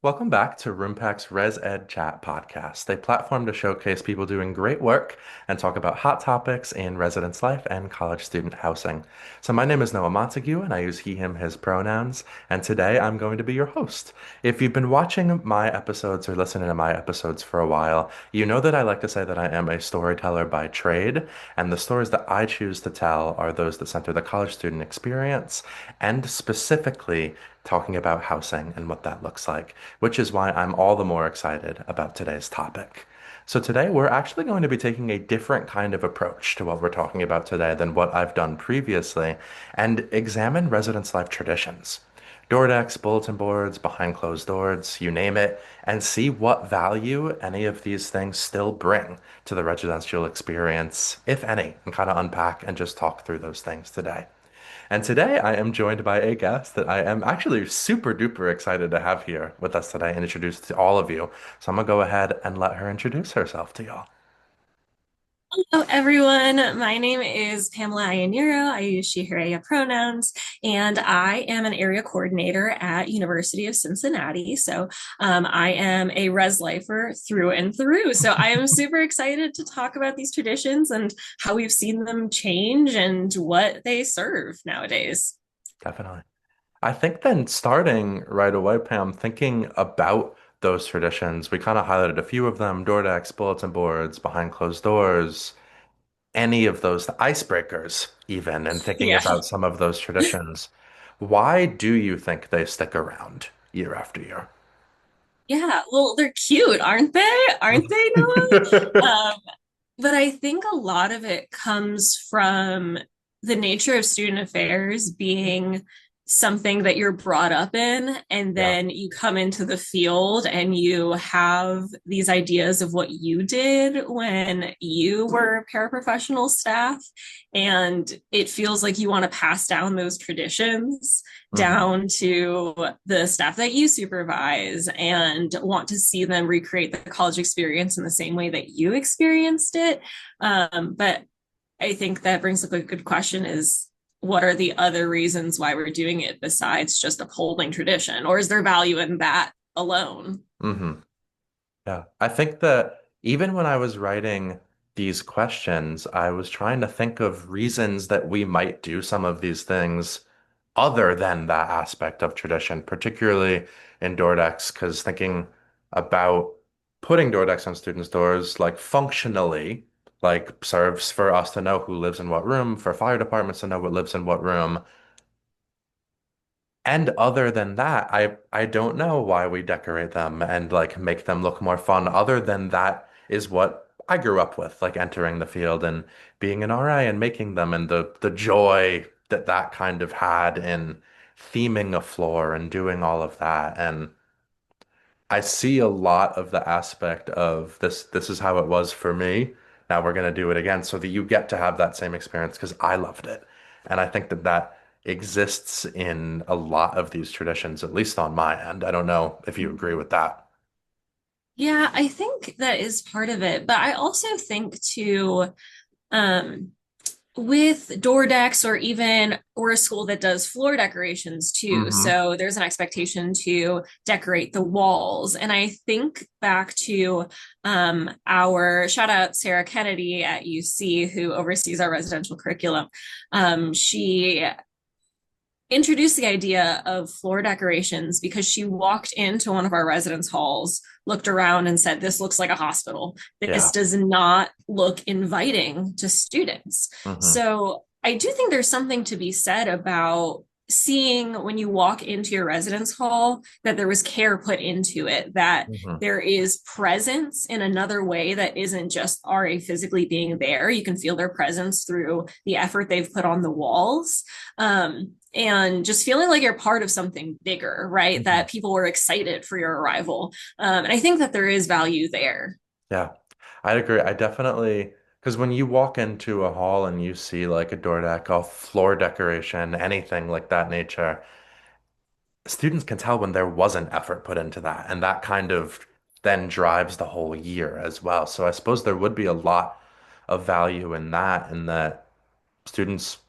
Welcome back to Roompact's ResEdChat podcast, a platform to showcase people doing great work and talk about hot topics in residence life and college student housing. So, my name is Noah Montague, and I use he, him, his pronouns. And today I'm going to be your host. If you've been watching my episodes or listening to my episodes for a while, you know that I like to say that I am a storyteller by trade, and the stories that I choose to tell are those that center the college student experience and specifically talking about housing and what that looks like, which is why I'm all the more excited about today's topic. So, today we're actually going to be taking a different kind of approach to what we're talking about today than what I've done previously and examine residence life traditions. Door decks, bulletin boards, behind closed doors, you name it, and see what value any of these things still bring to the residential experience, if any, and kind of unpack and just talk through those things today. And today I am joined by a guest that I am actually super duper excited to have here with us today and introduce to all of you. So I'm gonna go ahead and let her introduce herself to y'all. Hello, everyone. My name is Pamela Ianiro. I use she, her, aya pronouns, and I am an area coordinator at University of Cincinnati. I am a res lifer through and through. So I am super excited to talk about these traditions and how we've seen them change and what they serve nowadays. Definitely. I think then starting right away, Pam, thinking about those traditions, we kind of highlighted a few of them, door decks, bulletin boards, behind closed doors, any of those icebreakers, even, and thinking Yeah. about some of those traditions. Why do you think they stick around year after year? Yeah. Well, they're cute, aren't they? Aren't they, Noah? But I think a lot of it comes from the nature of student affairs being something that you're brought up in, and Yeah. then you come into the field and you have these ideas of what you did when you were paraprofessional staff. And it feels like you want to pass down those traditions Hmm. down to the staff that you supervise and want to see them recreate the college experience in the same way that you experienced it. But I think that brings up a good question is what are the other reasons why we're doing it besides just upholding tradition? Or is there value in that alone? Hmm. Yeah. I think that even when I was writing these questions, I was trying to think of reasons that we might do some of these things other than that aspect of tradition, particularly in door decks, because thinking about putting door decks on students' doors, like functionally, like serves for us to know who lives in what room, for fire departments to know what lives in what room. And other than that, I don't know why we decorate them and like make them look more fun. Other than that is what I grew up with, like entering the field and being an RA and making them and the joy that that kind of had in theming a floor and doing all of that. And I see a lot of the aspect of this is how it was for me. Now we're going to do it again so that you get to have that same experience because I loved it. And I think that that exists in a lot of these traditions, at least on my end. I don't know if you agree with that. Yeah, I think that is part of it. But I also think too, um, with door decks or a school that does floor decorations too. Hmm. So there's an expectation to decorate the walls. And I think back to our shout out Sarah Kennedy at UC, who oversees our residential curriculum. She introduced the idea of floor decorations because she walked into one of our residence halls, looked around, and said, "This looks like a hospital. This Yeah. does not look inviting to students." Hmm. So I do think there's something to be said about seeing when you walk into your residence hall that there was care put into it, that Hmm. there is presence in another way that isn't just RA physically being there. You can feel their presence through the effort they've put on the walls. And just feeling like you're part of something bigger, right? Hmm. That people were excited for your arrival. And I think that there is value there. Yeah, I'd agree. I definitely, because when you walk into a hall and you see like a door deck, a floor decoration, anything like that nature, students can tell when there wasn't effort put into that, and that kind of then drives the whole year as well. So I suppose there would be a lot of value in that students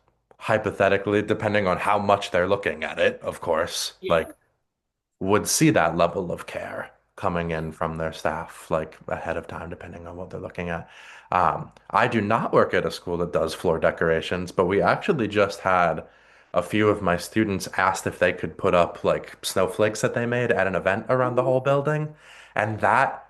hypothetically, depending on how much they're looking at it, of course, Yeah. like would see that level of care coming in from their staff, like ahead of time, depending on what they're looking at. I do not work at a school that does floor decorations, but we actually just had a few of my students asked if they could put up like snowflakes that they made at an event around the whole building. And that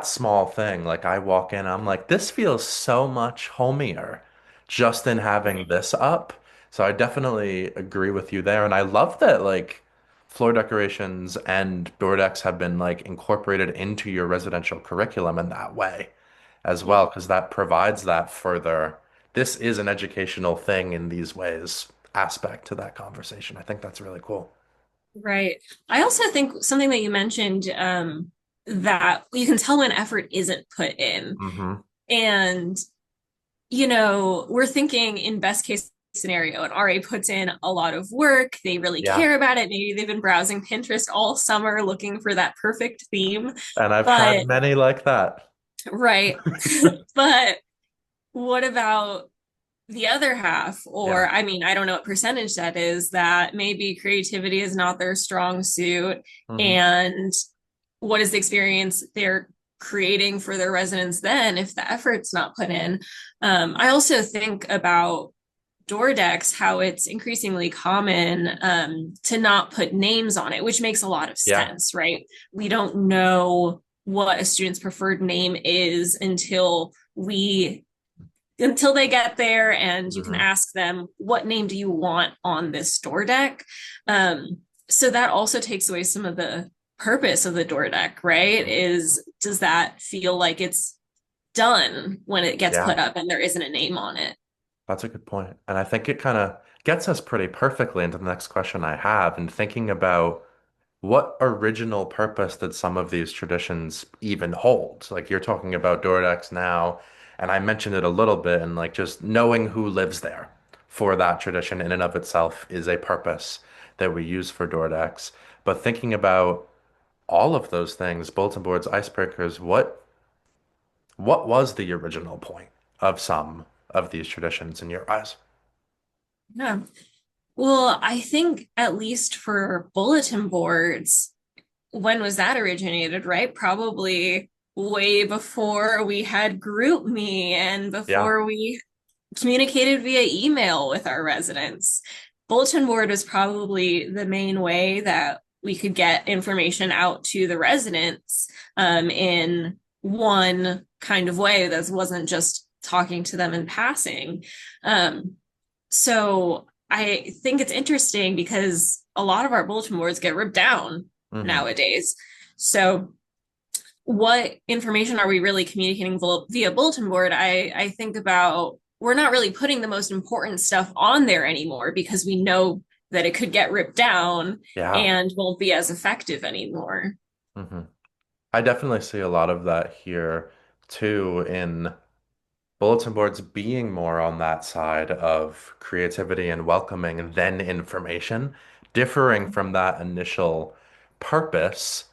small thing, like I walk in, I'm like, this feels so much homier just in having this up. So I definitely agree with you there. And I love that like floor decorations and door decks have been like incorporated into your residential curriculum in that way as Yeah. well, because that provides that further. This is an educational thing in these ways aspect to that conversation. I think that's really cool. Right. I also think something that you mentioned, that you can tell when effort isn't put in. Hmm. And, we're thinking in best case scenario, and RA puts in a lot of work. They really Yeah. care about it. Maybe they've been browsing Pinterest all summer looking for that perfect theme. And I've had But, many like that. right. But what about the other half? Yeah. Or, I mean, I don't know what percentage that is, that maybe creativity is not their strong suit. Hmm. And what is the experience they're creating for their residents then if the effort's not put in? I also think about door decks, how it's increasingly common to not put names on it, which makes a lot of Yeah. sense, right? We don't know what a student's preferred name is until they get there, and you can Hmm. ask them, what name do you want on this door deck? So that also takes away some of the purpose of the door deck, right? Is does that feel like it's done when it gets Yeah. put up and there isn't a name on it? That's a good point. And I think it kind of gets us pretty perfectly into the next question I have and thinking about what original purpose did some of these traditions even hold? Like you're talking about Dordex now, and I mentioned it a little bit, and like just knowing who lives there for that tradition in and of itself is a purpose that we use for Dordex. But thinking about all of those things, bulletin boards, icebreakers, what was the original point of some of these traditions in your eyes? Yeah. Well, I think at least for bulletin boards, when was that originated, right? Probably way before we had GroupMe and Yeah. before we communicated via email with our residents. Bulletin board was probably the main way that we could get information out to the residents, in one kind of way that wasn't just talking to them in passing. Um, so I think it's interesting because a lot of our bulletin boards get ripped down Hmm. nowadays. So what information are we really communicating via bulletin board? I think about, we're not really putting the most important stuff on there anymore because we know that it could get ripped down Yeah. and won't be as effective anymore. Hmm. I definitely see a lot of that here too in bulletin boards being more on that side of creativity and welcoming than information, differing from that initial purpose,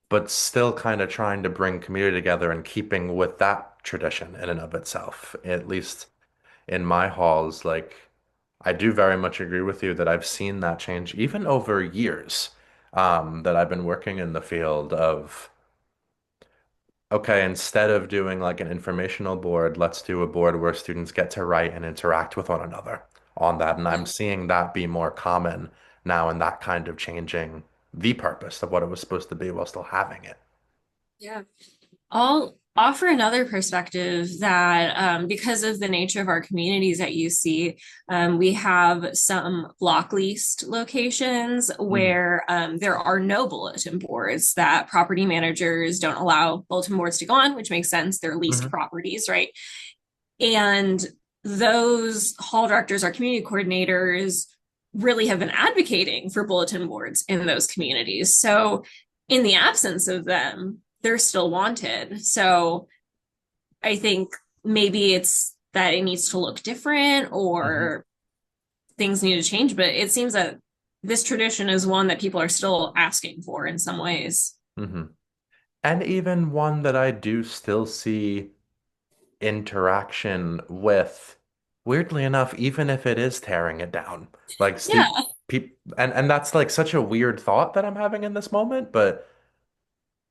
but still kind of trying to bring community together and keeping with that tradition in and of itself. At least in my halls, like I do very much agree with you that I've seen that change even over years, that I've been working in the field of okay, instead of doing like an informational board, let's do a board where students get to write and interact with one another on that. And I'm seeing that be more common now and that kind of changing the purpose of what it was supposed to be while still having it. Yeah. I'll offer another perspective that, because of the nature of our communities at UC, we have some block leased locations Mm. where there are no bulletin boards, that property managers don't allow bulletin boards to go on, which makes sense. They're leased Hmm. properties, right? And those hall directors, our community coordinators, really have been advocating for bulletin boards in those communities. So, in the absence of them, they're still wanted. So, I think maybe it's that it needs to look different Hmm. or things need to change, but it seems that this tradition is one that people are still asking for in some ways. Hmm. And even one that I do still see interaction with, weirdly enough, even if it is tearing it down. Like Yeah. And that's like such a weird thought that I'm having in this moment, but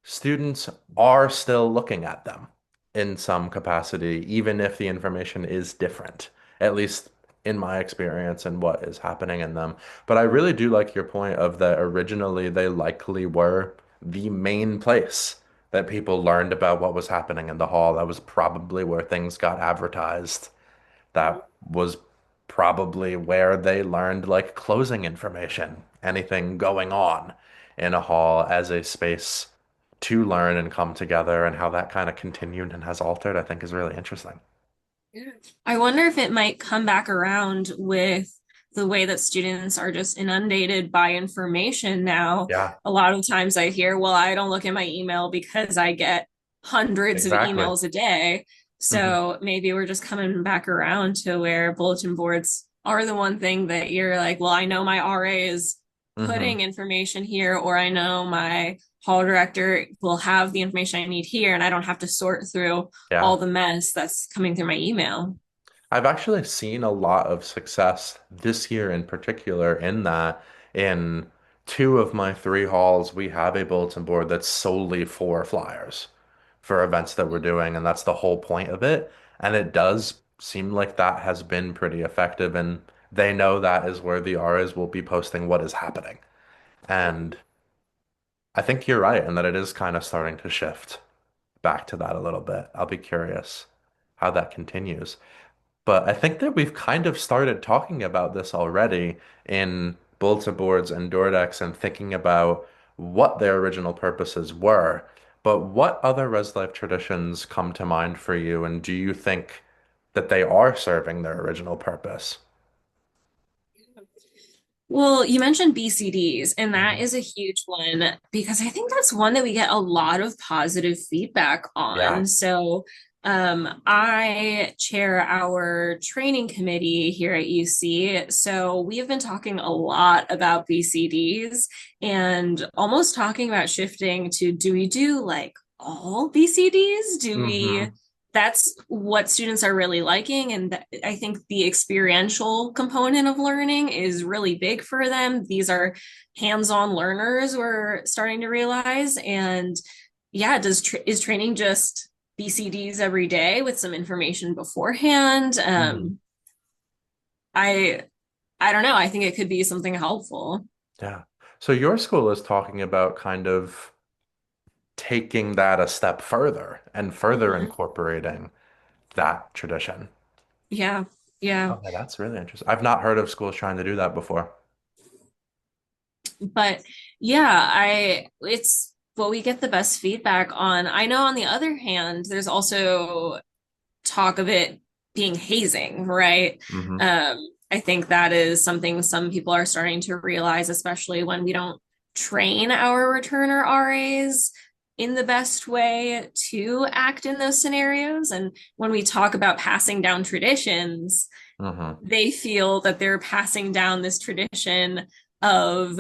students are still looking at them in some capacity, even if the information is different, at least in my experience and what is happening in them. But I really do like your point of that originally they likely were the main place that people learned about what was happening in the hall. That was probably where things got advertised. That was probably where they learned like closing information, anything going on in a hall as a space to learn and come together, and how that kind of continued and has altered, I think is really interesting. Yeah. I wonder if it might come back around with the way that students are just inundated by information now. Yeah, A lot of times I hear, well, I don't look at my email because I get hundreds of exactly. emails a day. Hmm. So maybe we're just coming back around to where bulletin boards are the one thing that you're like, well, I know my RA is Hmm. putting information here, or I know my hall director will have the information I need here, and I don't have to sort through Yeah. all the mess that's coming through my email. I've actually seen a lot of success this year in particular in that in two of my three halls, we have a bulletin board that's solely for flyers for events that we're doing, and that's the whole point of it. And it does seem like that has been pretty effective, and they know that is where the RAs will be posting what is happening. And I think you're right, and that it is kind of starting to shift back to that a little bit. I'll be curious how that continues. But I think that we've kind of started talking about this already in bulletin boards and door decks and thinking about what their original purposes were. But what other res life traditions come to mind for you, and do you think that they are serving their original purpose? Well, you mentioned BCDs, and that Mhm. is a huge one because I think that's one that we get a lot of positive feedback Yeah. on. So, I chair our training committee here at UC. So, we have been talking a lot about BCDs and almost talking about shifting to do we do like all BCDs? Do we? Hmm. That's what students are really liking. And I think the experiential component of learning is really big for them. These are hands-on learners, we're starting to realize. And yeah, is training just BCDs every day with some information beforehand? Hmm. I I don't know. I think it could be something helpful. Yeah. So your school is talking about kind of taking that a step further and further Mhm. incorporating that tradition. Yeah, yeah. Okay, that's really interesting. I've not heard of schools trying to do that before. But yeah, I it's what we get the best feedback on. I know on the other hand, there's also talk of it being hazing, right? Hmm. I think that is something some people are starting to realize, especially when we don't train our returner RAs in the best way to act in those scenarios. And when we talk about passing down traditions, Hmm. they feel that they're passing down this tradition of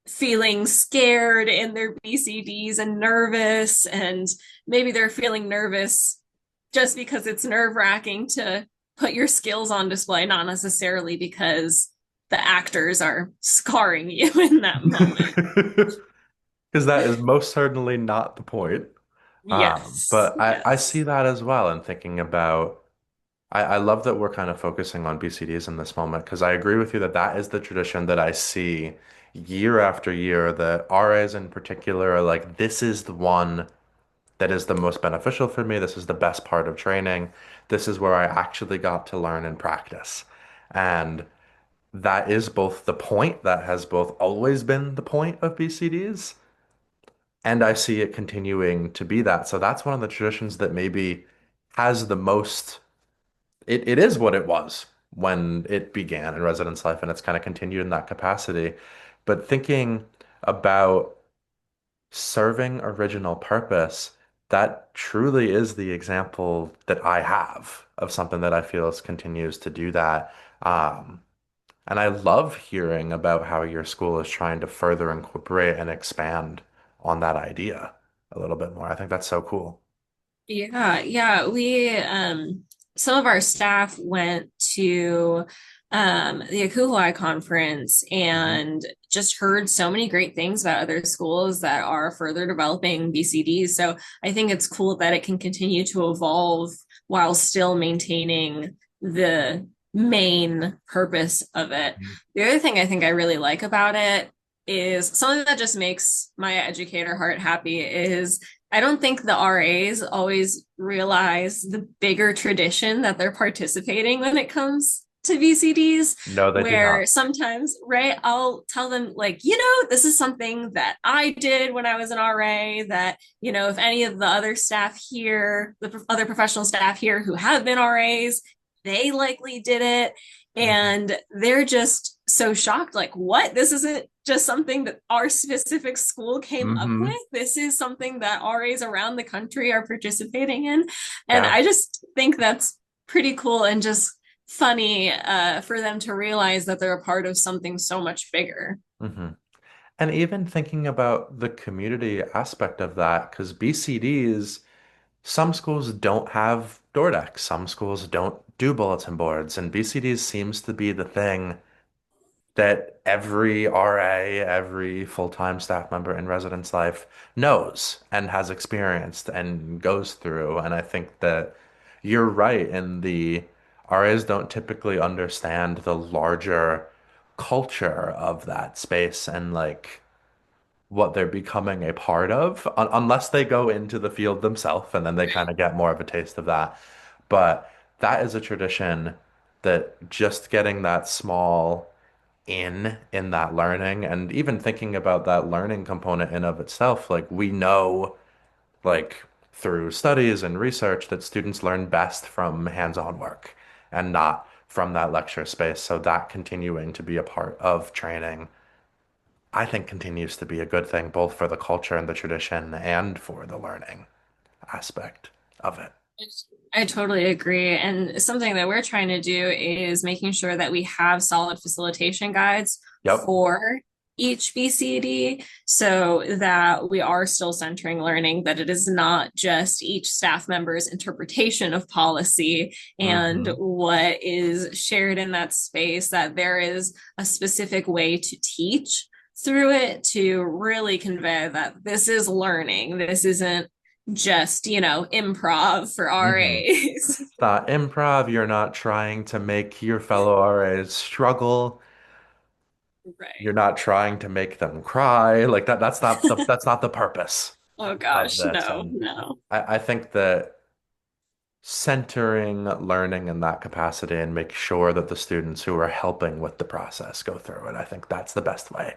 feeling scared in their BCDs and nervous, and maybe they're feeling nervous just because it's nerve wracking to put your skills on display, not necessarily because the actors are scarring you in that moment. Because that is most certainly not the point. Yes, But I see yes. that as well and thinking about, I love that we're kind of focusing on BCDs in this moment because I agree with you that that is the tradition that I see year after year, that RAs in particular are like, this is the one that is the most beneficial for me. This is the best part of training. This is where I actually got to learn and practice. And that is both the point, that has both always been the point of BCDs, and I see it continuing to be that. So that's one of the traditions that maybe has the most, it is what it was when it began in residence life, and it's kind of continued in that capacity. But thinking about serving original purpose, that truly is the example that I have of something that I feel is continues to do that. Um, and I love hearing about how your school is trying to further incorporate and expand on that idea a little bit more. I think that's so cool. Yeah, yeah. We some of our staff went to the Akuhoi conference Mhm. and just heard so many great things about other schools that are further developing BCDs. So I think it's cool that it can continue to evolve while still maintaining the main purpose of it. The other thing I think I really like about it is something that just makes my educator heart happy is I don't think the RAs always realize the bigger tradition that they're participating when it comes to VCDs, No, they do where not. sometimes, right, I'll tell them, like, this is something that I did when I was an RA, that, if any of the other staff here, the other professional staff here who have been RAs, they likely did it. Mhm. And they're just so shocked, like, what? This isn't just something that our specific school came up with. Mhm. This is something that RAs around the country are participating in. And Yeah. I just think that's pretty cool and just funny for them to realize that they're a part of something so much bigger. hmm And even thinking about the community aspect of that, because BCDs, some schools don't have door decks, some schools don't do bulletin boards, and BCDs seems to be the thing that every RA, every full-time staff member in residence life knows and has experienced and goes through. And I think that you're right in the RAs don't typically understand the larger culture of that space and like what they're becoming a part of, unless they go into the field themselves and then they kind of get more of a taste of that. But that is a tradition that just getting that small in that learning and even thinking about that learning component in of itself, like we know like through studies and research that students learn best from hands-on work and not from that lecture space. So that continuing to be a part of training, I think continues to be a good thing both for the culture and the tradition and for the learning aspect of it. I totally agree. And something that we're trying to do is making sure that we have solid facilitation guides Yep. for each BCD so that we are still centering learning, that it is not just each staff member's interpretation of policy and hmm what is shared in that space, that there is a specific way to teach through it to really convey that this is learning. This isn't just, improv for hmm RAs. That improv, you're not trying to make your fellow RAs struggle. You're Right. not trying to make them cry. Like that's not the purpose Oh of gosh, this. no, And no. I think that centering learning in that capacity and make sure that the students who are helping with the process go through it, I think that's the best way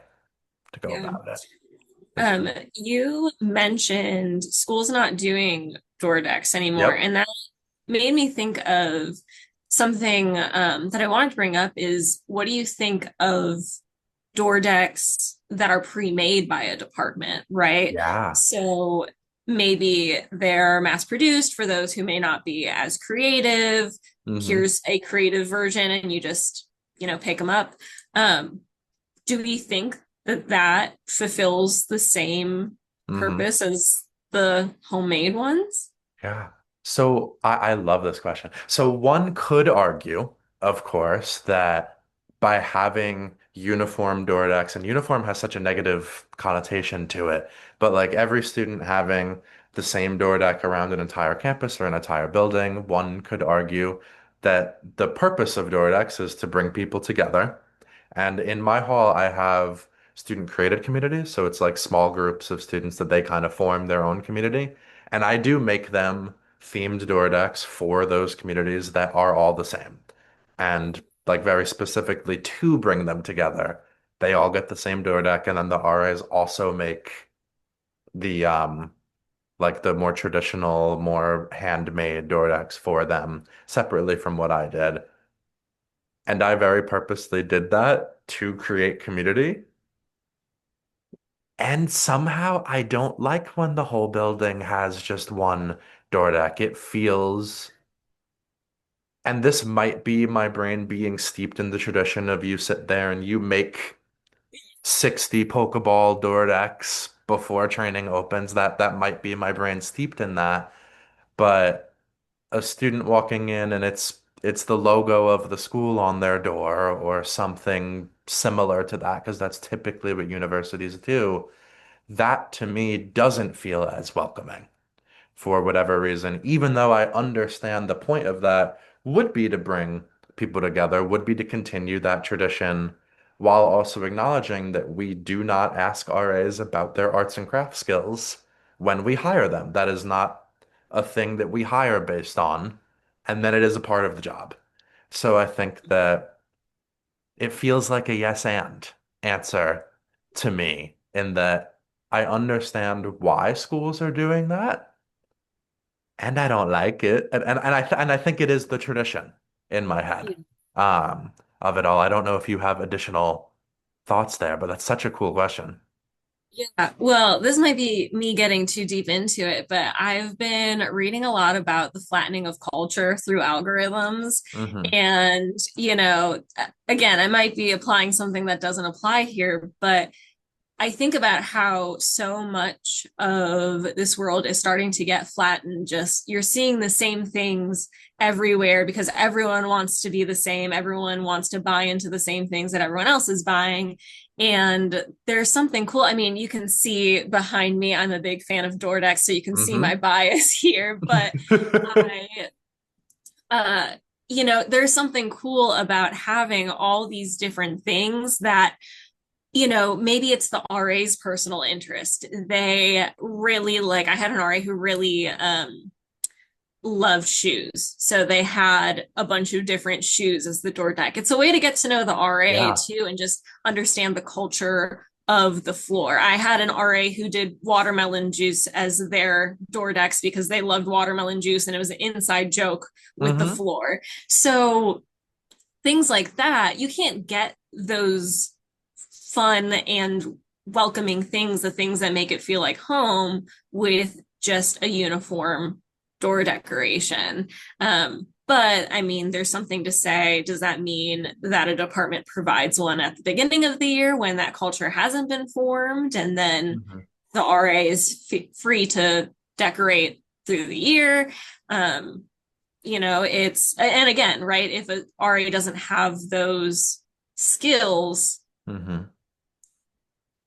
to go Yeah. about it. Is You mentioned schools not doing door decks anymore, yep. and that made me think of something that I wanted to bring up is what do you think of door decks that are pre-made by a department, right? Yeah. So maybe they're mass produced for those who may not be as creative. hmm Here's a creative version and you just, pick them up. Um, do we think that that fulfills the same hmm purpose as the homemade ones? Yeah. So I love this question. So one could argue, of course, that by having uniform door decks, and uniform has such a negative connotation to it, but like every student having the same door deck around an entire campus or an entire building, one could argue that the purpose of door decks is to bring people together. And in my hall, I have student created communities. So it's like small groups of students that they kind of form their own community. And I do make them themed door decks for those communities that are all the same. And like very specifically to bring them together, they all get the same door deck. And then the RAs also make the like the more traditional, more handmade door decks for them separately from what I did. And I very purposely did that to create community. And somehow I don't like when the whole building has just one door deck. It feels, and this might be my brain being steeped in the tradition of you sit there and you make 60 Pokeball door decks before training opens. That might be my brain steeped in that. But a student walking in and it's it's the logo of the school on their door or something similar to that, because that's typically what universities do. That to me doesn't feel as welcoming for whatever reason, even though I understand the point of that would be to bring people together, would be to continue that tradition while also acknowledging that we do not ask RAs about their arts and craft skills when we hire them. That is not a thing that we hire based on, and then it is a part of the job. So I think that it feels like a yes and answer to me in that I understand why schools are doing that and I don't like it. And I think it is the tradition in my head um, of it all. I don't know if you have additional thoughts there, but that's such a cool question. Yeah, well, this might be me getting too deep into it, but I've been reading a lot about the flattening of culture through algorithms. Hmm. And, again, I might be applying something that doesn't apply here, but I think about how so much of this world is starting to get flattened. Just you're seeing the same things everywhere because everyone wants to be the same. Everyone wants to buy into the same things that everyone else is buying. And there's something cool. I mean, you can see behind me, I'm a big fan of Door decks, so you can see my Hmm. bias here. But I, uh, there's something cool about having all these different things that maybe it's the RA's personal interest. They really I had an RA who really loved shoes. So they had a bunch of different shoes as the door deck. It's a way to get to know the RA Yeah. too and just understand the culture of the floor. I had an RA who did watermelon juice as their door decks because they loved watermelon juice and it was an inside joke with the Hmm. floor. So things like that, you can't get those fun and welcoming things, the things that make it feel like home, with just a uniform door decoration. But I mean, there's something to say. Does that mean that a department provides one at the beginning of the year when that culture hasn't been formed? And then Hmm. the RA is free to decorate through the year. Um, and again, right? If a RA doesn't have those skills, Hmm.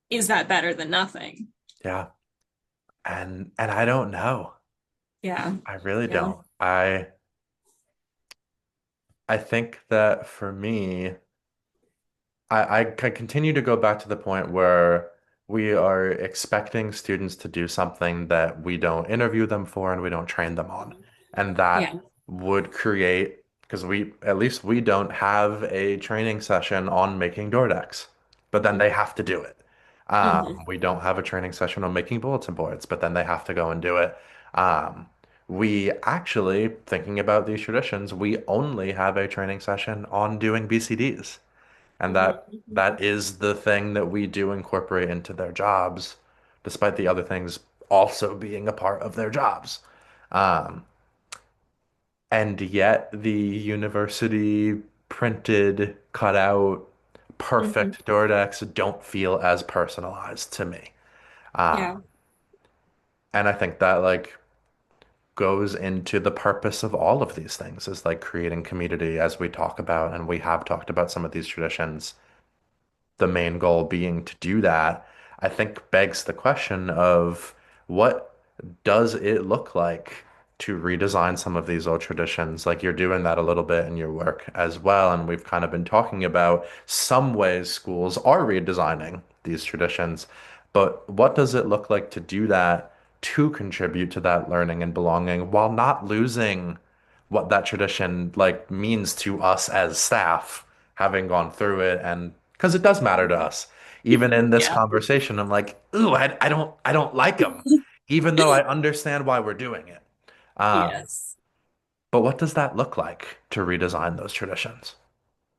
is that better than nothing? Yeah. And I don't know. Yeah. I really Yeah. don't. I think that for me, I continue to go back to the point where we are expecting students to do something that we don't interview them for and we don't train them on. And Yeah. that would create, because at least we don't have a training session on making door decks, but then they have to do it. Mm-hmm. We don't have a training session on making bulletin boards, but then they have to go and do it. Um, we actually, thinking about these traditions, we only have a training session on doing BCDs. And Mm-hmm. that is the thing that we do incorporate into their jobs, despite the other things also being a part of their jobs. Um, and yet the university printed, cut out, Mm-hmm. perfect door decks don't feel as personalized to me. Yeah. And I think that like goes into the purpose of all of these things is like creating community as we talk about, and we have talked about some of these traditions, the main goal being to do that, I think begs the question of what does it look like to redesign some of these old traditions? Like you're doing that a little bit in your work as well. And we've kind of been talking about some ways schools are redesigning these traditions, but what does it look like to do that to contribute to that learning and belonging while not losing what that tradition like means to us as staff having gone through it, and because it does matter to us. Even in this Yeah. conversation, I'm like, ooh, I don't like them, even though I understand why we're doing it. Um, Yes. but what does that look like to redesign those traditions?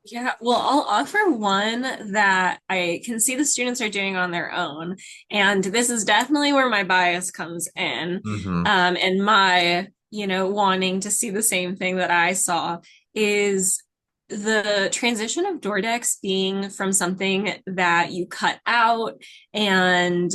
Yeah, well, I'll offer one that I can see the students are doing on their own. And this is definitely where my bias comes in. Hmm. And my, wanting to see the same thing that I saw is the transition of door decks being from something that you cut out and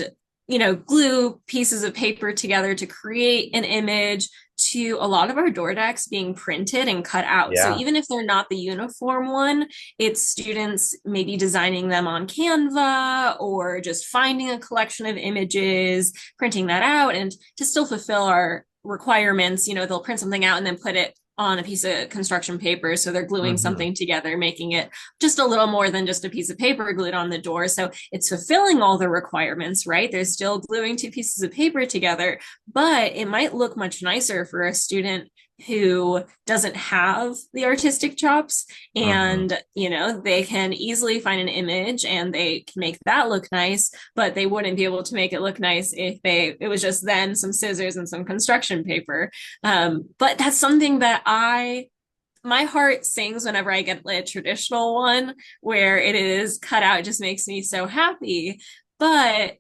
glue pieces of paper together to create an image to a lot of our door decks being printed and cut out. So Yeah. even if they're not the uniform one, it's students maybe designing them on Canva or just finding a collection of images, printing that out, and to still fulfill our requirements, they'll print something out and then put it on a piece of construction paper. So they're gluing Hmm. something together, making it just a little more than just a piece of paper glued on the door. So it's fulfilling all the requirements, right? They're still gluing two pieces of paper together, but it might look much nicer for a student who doesn't have the artistic chops, Hmm. and they can easily find an image and they can make that look nice, but they wouldn't be able to make it look nice if it was just then some scissors and some construction paper. But that's something that my heart sings whenever I get a traditional one where it is cut out. It just makes me so happy. But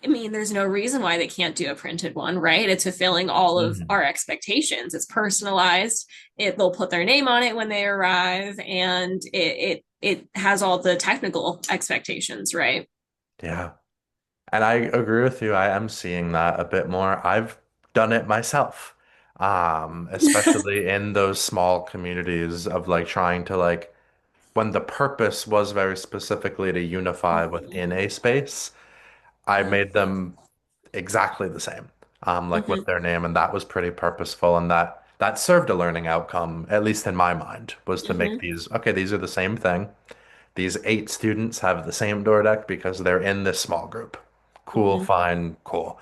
I mean, there's no reason why they can't do a printed one, right? It's fulfilling all of Hmm. our expectations. It's personalized. They'll put their name on it when they arrive, and it has all the technical expectations, right? Yeah. And I agree with you. I am seeing that a bit more. I've done it myself. Especially in those small communities of like trying to like when the purpose was very specifically to unify Mm-hmm. within a space, I Yeah. made them exactly the same. Like Mm-hmm. with their name, and that was pretty purposeful, and that served a learning outcome, at least in my mind, was to make Mm-hmm. these, okay, these are the same thing. These 8 students have the same door deck because they're in this small group. Cool, Mm-hmm. fine, cool.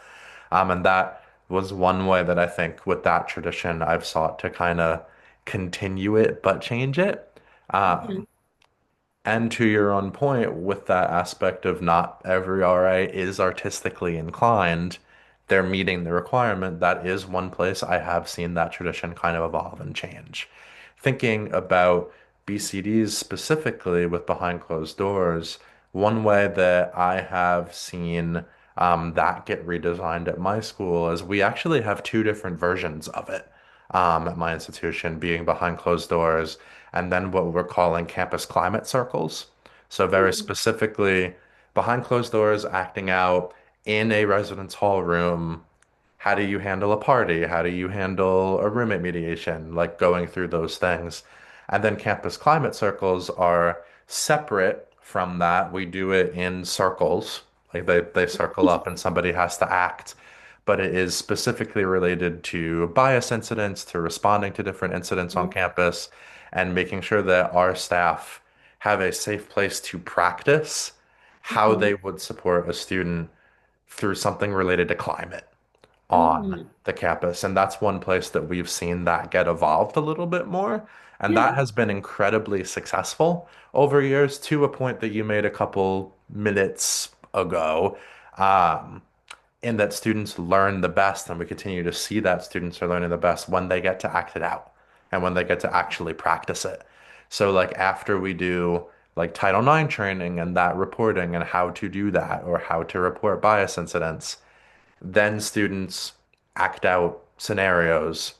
And that was one way that I think with that tradition I've sought to kind of continue it but change it. Mm-hmm. Um, and to your own point, with that aspect of not every RA is artistically inclined, they're meeting the requirement. That is one place I have seen that tradition kind of evolve and change. Thinking about BCDs specifically with behind closed doors, one way that I have seen that get redesigned at my school is we actually have two different versions of it at my institution, being behind closed doors and then what we're calling campus climate circles. So very specifically, behind closed doors, acting out in a residence hall room. How do you handle a party? How do you handle a roommate mediation? Like going through those things. And then campus climate circles are separate from that. We do it in circles. Like they circle up and somebody has to act, but it is specifically related to bias incidents, to responding to different incidents on Mm-hmm. campus, and making sure that our staff have a safe place to practice how Mm-hmm. they would support a student through something related to climate on Mm-hmm. the campus. And that's one place that we've seen that get evolved a little bit more. And that Yeah. has been incredibly successful over years to a point that you made a couple minutes ago. Um, in that students learn the best, and we continue to see that students are learning the best when they get to act it out and when they get to actually practice it. So, like, after we do like Title IX training and that reporting and how to do that or how to report bias incidents, then students act out scenarios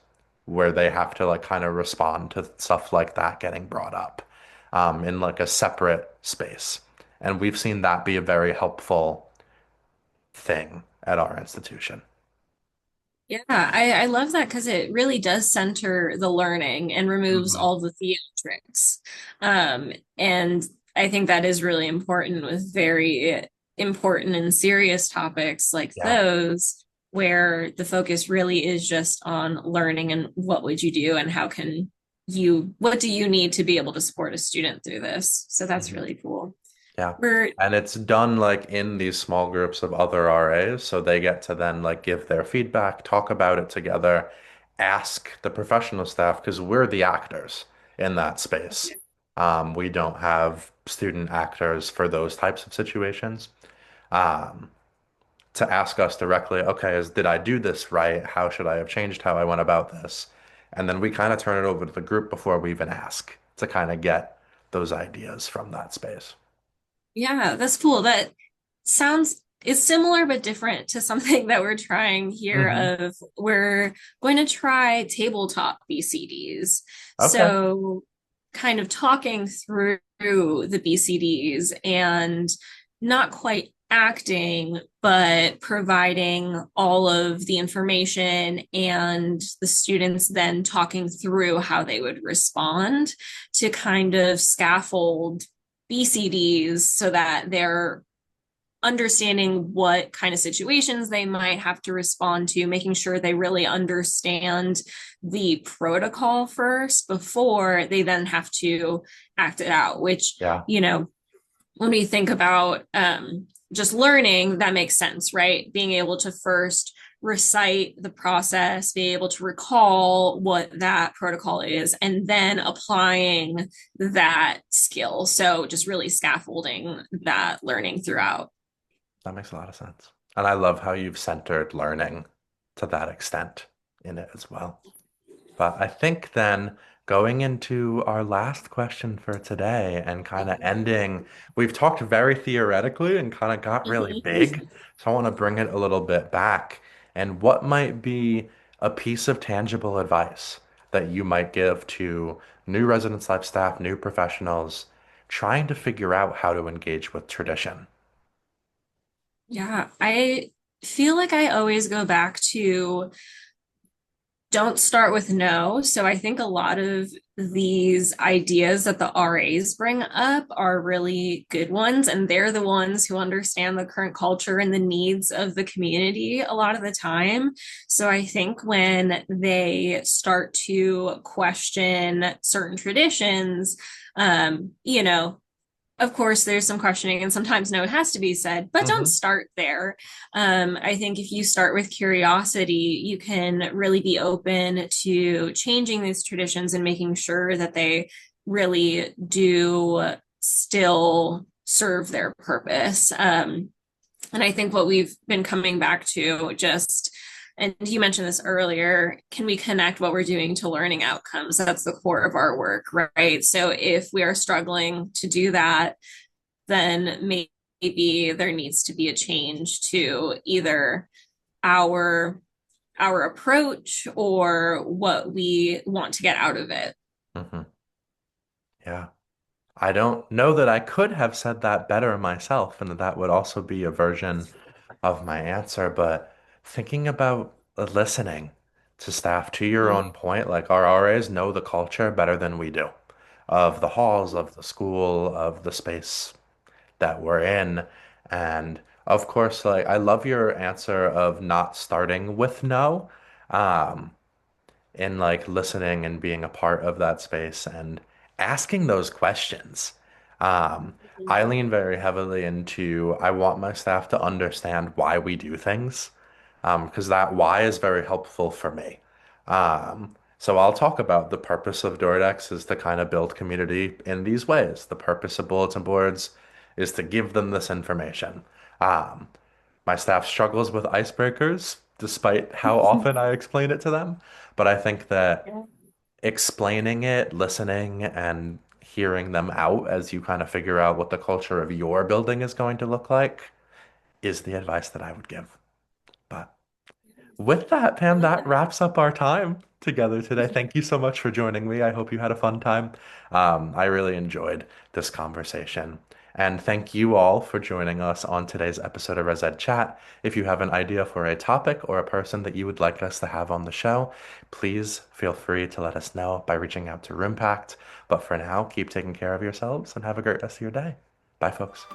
where they have to like kind of respond to stuff like that getting brought up in like a separate space. And we've seen that be a very helpful thing at our institution. Yeah, I love that because it really does center the learning and removes Hmm. all the theatrics. And I think that is really important with very important and serious topics like Yeah. those, where the focus really is just on learning and what would you do and what do you need to be able to support a student through this? So that's Mhm. really cool. Yeah. We're And it's done like in these small groups of other RAs, so they get to then like give their feedback, talk about it together, ask the professional staff, because we're the actors in that space. We don't have student actors for those types of situations. Um, to ask us directly, okay, did I do this right? How should I have changed how I went about this? And then we kind of turn it over to the group before we even ask to kind of get those ideas from that space. Yeah, that's cool. That sounds is similar but different to something that we're trying here Hmm. of we're going to try tabletop BCDs. Okay. So kind of talking through the BCDs and not quite acting, but providing all of the information and the students then talking through how they would respond to kind of scaffold BCDs so that they're understanding what kind of situations they might have to respond to, making sure they really understand the protocol first before they then have to act it out, which, Yeah, when we think about just learning, that makes sense, right? Being able to first recite the process, be able to recall what that protocol is, and then applying that skill. So just really scaffolding that learning throughout. that makes a lot of sense. And I love how you've centered learning to that extent in it as well. But I think then going into our last question for today and kind of ending, we've talked very theoretically and kind of got really big. So I want to bring it a little bit back. And what might be a piece of tangible advice that you might give to new residence life staff, new professionals trying to figure out how to engage with tradition? Yeah, I feel like I always go back to don't start with no. So I think a lot of these ideas that the RAs bring up are really good ones, and they're the ones who understand the current culture and the needs of the community a lot of the time. So I think when they start to question certain traditions, of course, there's some questioning, and sometimes no, it has to be said, but don't Hmm. start there. I think if you start with curiosity, you can really be open to changing these traditions and making sure that they really do still serve their purpose. And I think what we've been coming back to just, and you mentioned this earlier, can we connect what we're doing to learning outcomes? That's the core of our work, right? So if we are struggling to do that, then maybe there needs to be a change to either our our approach or what we want to get out of it. Hmm. Yeah. I don't know that I could have said that better myself, and that would also be a version of my answer. But thinking about listening to staff, to your own point, like our RAs know the culture better than we do of the halls, of the school, of the space that we're in. And of course, like I love your answer of not starting with no. Um, in like listening and being a part of that space and asking those questions. Um, I lean very heavily into I want my staff to understand why we do things, because that why is very helpful for me. So I'll talk about the purpose of DoorDex is to kind of build community in these ways. The purpose of bulletin boards is to give them this information. Um, my staff struggles with icebreakers, despite how often I explain it to them. But I think that explaining it, listening, and hearing them out as you kind of figure out what the culture of your building is going to look like is the advice that I would give. But with that, I Pam, love that that. wraps up our time together today. Thank you so much for joining me. I hope you had a fun time. I really enjoyed this conversation. And thank you all for joining us on today's episode of ResEd Chat. If you have an idea for a topic or a person that you would like us to have on the show, please feel free to let us know by reaching out to Roompact. But for now, keep taking care of yourselves and have a great rest of your day. Bye, folks.